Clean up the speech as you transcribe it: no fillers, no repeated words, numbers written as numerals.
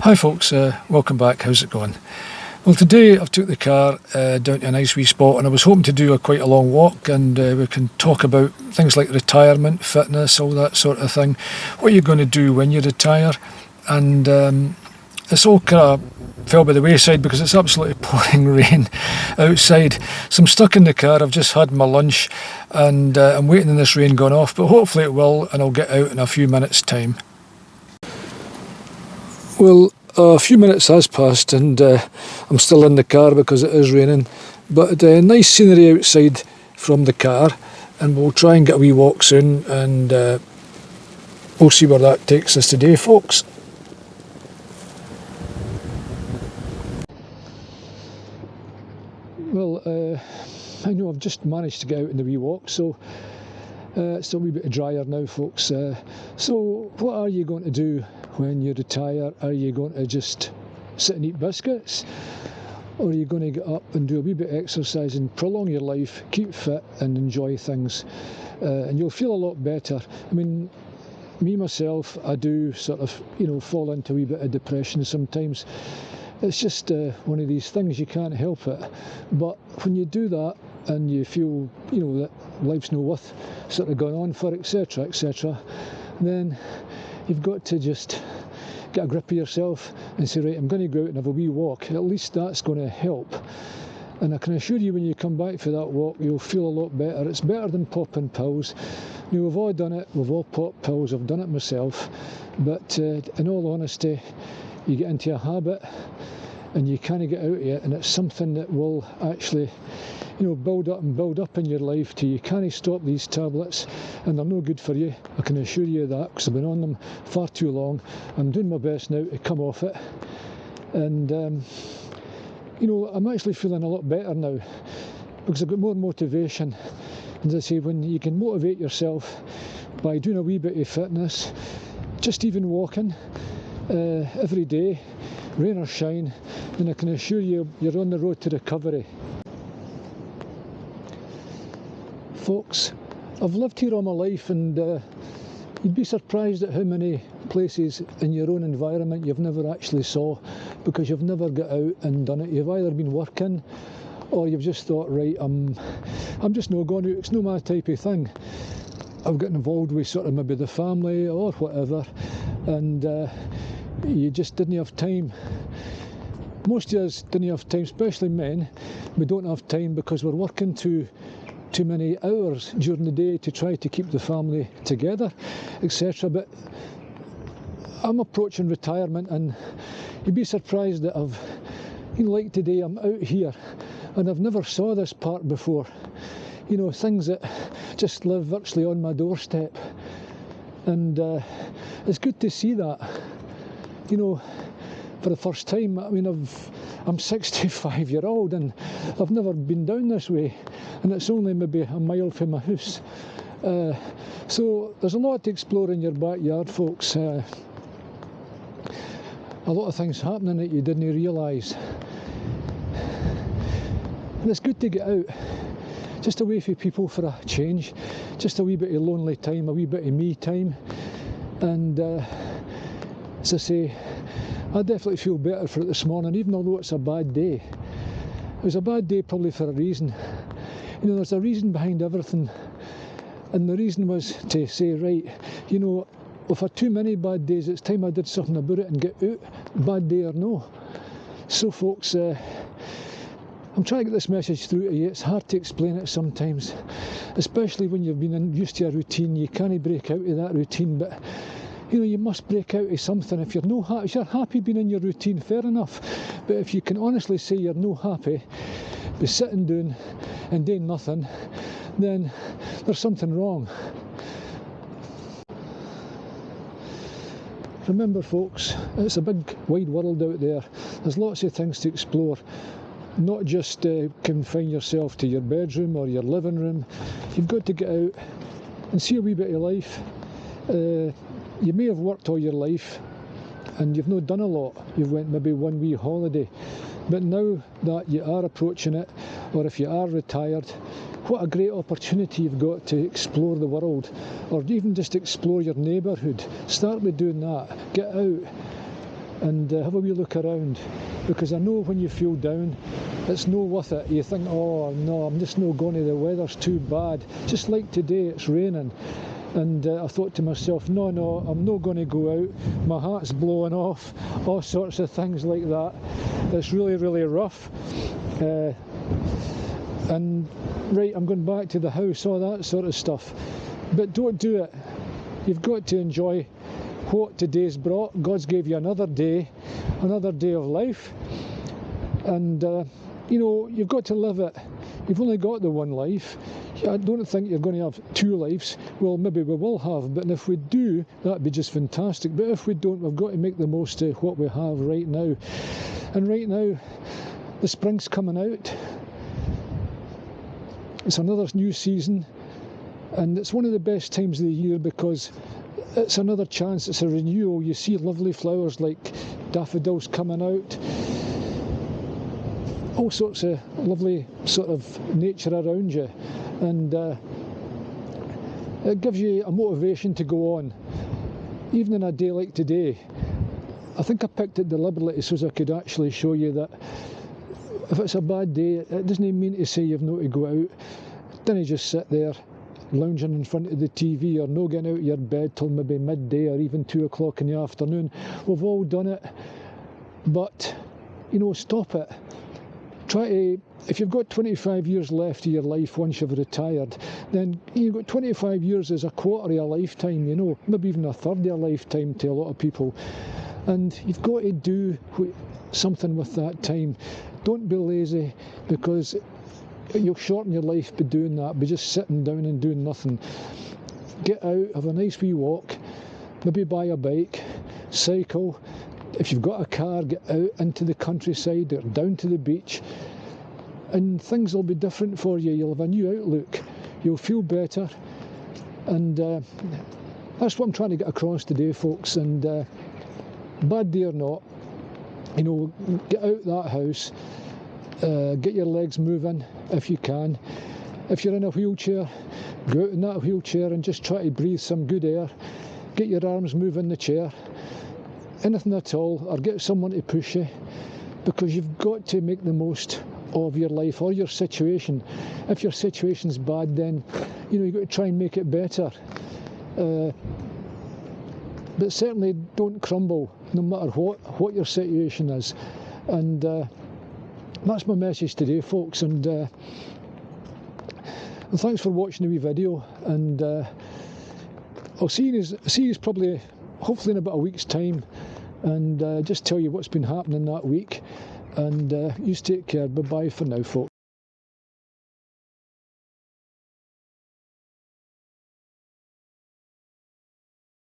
Hi folks, welcome back. How's it going? Well, today I've took the car down to a nice wee spot, and I was hoping to do quite a long walk, and we can talk about things like retirement, fitness, all that sort of thing. What you're going to do when you retire, and it's all kind of fell by the wayside because it's absolutely pouring rain outside. So I'm stuck in the car. I've just had my lunch, and I'm waiting on this rain going off, but hopefully it will, and I'll get out in a few minutes' time. Well, a few minutes has passed and I'm still in the car because it is raining, but nice scenery outside from the car, and we'll try and get a wee walk soon, and we'll see where that takes us today, folks. Well, I know I've just managed to get out in the wee walk, so it's a wee bit drier now, folks. So what are you going to do when you retire? Are you going to just sit and eat biscuits? Or are you going to get up and do a wee bit of exercise and prolong your life, keep fit and enjoy things? And you'll feel a lot better. I mean, me myself, I do sort of, fall into a wee bit of depression sometimes. It's just one of these things, you can't help it. But when you do that and you feel, that life's no worth sort of going on for, etc., etc., then you've got to just get a grip of yourself and say, right, I'm going to go out and have a wee walk. At least that's going to help. And I can assure you, when you come back for that walk, you'll feel a lot better. It's better than popping pills. We've all done it. We've all popped pills. I've done it myself. But in all honesty, you get into a habit and you can't get out of it, and it's something that will actually build up in your life till you can't stop these tablets, and they're no good for you. I can assure you that, because I've been on them far too long. I'm doing my best now to come off it, and I'm actually feeling a lot better now because I've got more motivation. And as I say, when you can motivate yourself by doing a wee bit of fitness, just even walking every day, rain or shine, then I can assure you you're on the road to recovery. Folks, I've lived here all my life, and you'd be surprised at how many places in your own environment you've never actually saw because you've never got out and done it. You've either been working or you've just thought, right, I'm just not going out, it's not my type of thing. I've got involved with sort of maybe the family or whatever, and you just didn't have time. Most of us didn't have time, especially men. We don't have time because we're working too many hours during the day to try to keep the family together, etc. But I'm approaching retirement, and you'd be surprised that like today, I'm out here and I've never saw this park before. Things that just live virtually on my doorstep, and it's good to see that. For the first time, I mean, I'm 65-year-old and I've never been down this way, and it's only maybe a mile from my house. So there's a lot to explore in your backyard, folks. A lot of things happening that you didn't realise. And it's good to get out, just away from people for a change, just a wee bit of lonely time, a wee bit of me time. And as I say, I definitely feel better for it this morning, even although it's a bad day. It was a bad day probably for a reason. There's a reason behind everything, and the reason was to say, right, we've had too many bad days, it's time I did something about it and get out, bad day or no. So folks, I'm trying to get this message through to you. It's hard to explain it sometimes, especially when you've been used to a routine. You can't break out of that routine, but you must break out of something. If you're happy being in your routine, fair enough. But if you can honestly say you're no happy with sitting down and doing nothing, then there's something wrong. Remember, folks, it's a big wide world out there. There's lots of things to explore. Not just confine yourself to your bedroom or your living room. You've got to get out and see a wee bit of life. You may have worked all your life and you've not done a lot. You've went maybe one wee holiday. But now that you are approaching it, or if you are retired, what a great opportunity you've got to explore the world, or even just explore your neighbourhood. Start with doing that. Get out. and have a wee look around, because I know when you feel down, it's no worth it. You think, oh no, I'm just not going to, the weather's too bad. Just like today, it's raining. And I thought to myself, no, I'm not going to go out. My hat's blowing off, all sorts of things like that. It's really, really rough. And right, I'm going back to the house, all that sort of stuff. But don't do it. You've got to enjoy what today's brought. God's gave you another day of life. And, you know, you've got to live it. You've only got the one life. I don't think you're going to have two lives. Well, maybe we will have, but if we do, that'd be just fantastic. But if we don't, we've got to make the most of what we have right now. And right now, the spring's coming out. It's another new season, and it's one of the best times of the year because it's another chance, it's a renewal. You see lovely flowers like daffodils coming out, all sorts of lovely sort of nature around you, and it gives you a motivation to go on. Even in a day like today, I think I picked it deliberately so as I could actually show you that if it's a bad day, it doesn't mean to say you've not to go out. Don't just sit there lounging in front of the TV or no getting out of your bed till maybe midday or even 2 o'clock in the afternoon. We've all done it, but you know, stop it. Try to, if you've got 25 years left of your life once you've retired, then you've got 25 years as a quarter of a lifetime, you know, maybe even a third of a lifetime to a lot of people. And you've got to do something with that time. Don't be lazy, because you'll shorten your life by doing that, by just sitting down and doing nothing. Get out, have a nice wee walk, maybe buy a bike, cycle. If you've got a car, get out into the countryside or down to the beach, and things will be different for you. You'll have a new outlook, you'll feel better, and that's what I'm trying to get across today, folks. And bad day or not, you know, get out that house, get your legs moving if you can. If you're in a wheelchair, go out in that wheelchair and just try to breathe some good air. Get your arms moving in the chair, anything at all, or get someone to push you, because you've got to make the most of your life or your situation. If your situation's bad, then you know, you've got to try and make it better. But certainly don't crumble, no matter what your situation is. And that's my message today, folks. And thanks for watching the wee video. And I'll see you probably, hopefully in about a week's time, and just tell you what's been happening that week. And you take care. Bye bye for now, folks.